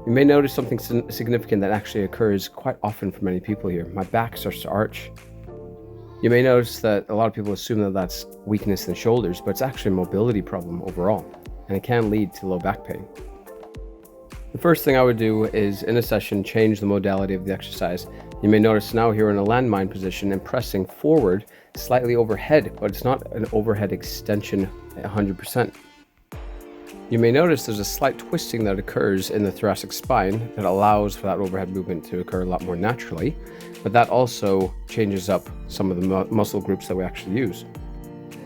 You may notice something significant that actually occurs quite often for many people here. My back starts to arch. You may notice that a lot of people assume that that's weakness in the shoulders, but it's actually a mobility problem overall, and it can lead to low back pain. The first thing I would do is, in a session, change the modality of the exercise. You may notice now here in a landmine position and pressing forward slightly overhead, but it's not an overhead extension 100%. You may notice there's a slight twisting that occurs in the thoracic spine that allows for that overhead movement to occur a lot more naturally, but that also changes up some of the muscle groups that we actually use.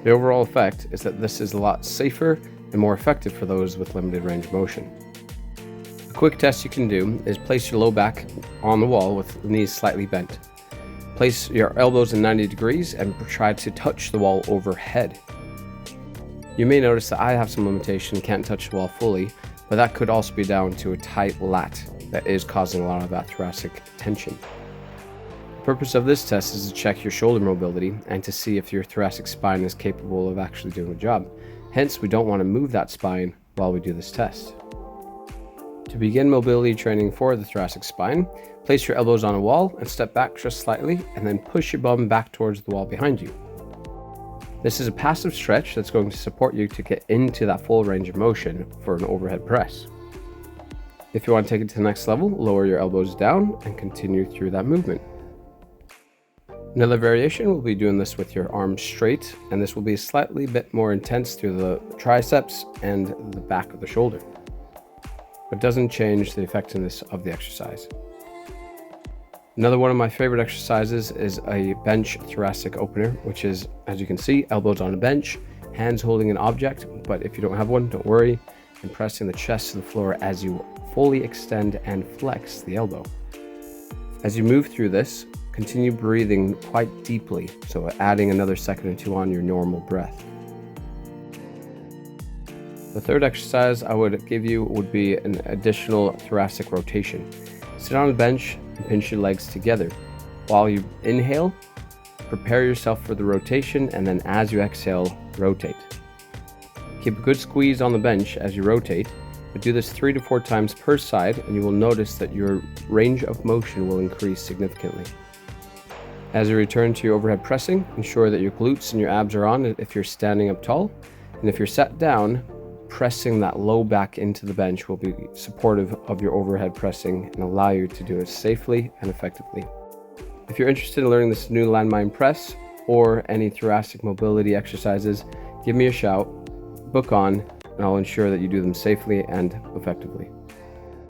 The overall effect is that this is a lot safer and more effective for those with limited range of motion. A quick test you can do is place your low back on the wall with the knees slightly bent. Place your elbows in 90 degrees and try to touch the wall overhead. You may notice that I have some limitation, can't touch the wall fully, but that could also be down to a tight lat that is causing a lot of that thoracic tension. The purpose of this test is to check your shoulder mobility and to see if your thoracic spine is capable of actually doing the job. Hence, we don't want to move that spine while we do this test. To begin mobility training for the thoracic spine, place your elbows on a wall and step back just slightly, and then push your bum back towards the wall behind you. This is a passive stretch that's going to support you to get into that full range of motion for an overhead press. If you want to take it to the next level, lower your elbows down and continue through that movement. Another variation will be doing this with your arms straight, and this will be slightly bit more intense through the triceps and the back of the shoulder, but doesn't change the effectiveness of the exercise. Another one of my favorite exercises is a bench thoracic opener, which is, as you can see, elbows on a bench, hands holding an object, but if you don't have one, don't worry, and pressing the chest to the floor as you fully extend and flex the elbow. As you move through this, continue breathing quite deeply, so adding another second or two on your normal breath. The third exercise I would give you would be an additional thoracic rotation. Sit on a bench and pinch your legs together. While you inhale, prepare yourself for the rotation, and then as you exhale, rotate. Keep a good squeeze on the bench as you rotate, but do this 3 to 4 times per side, and you will notice that your range of motion will increase significantly. As you return to your overhead pressing, ensure that your glutes and your abs are on if you're standing up tall, and if you're sat down, pressing that low back into the bench will be supportive of your overhead pressing and allow you to do it safely and effectively. If you're interested in learning this new landmine press or any thoracic mobility exercises, give me a shout, book on, and I'll ensure that you do them safely and effectively.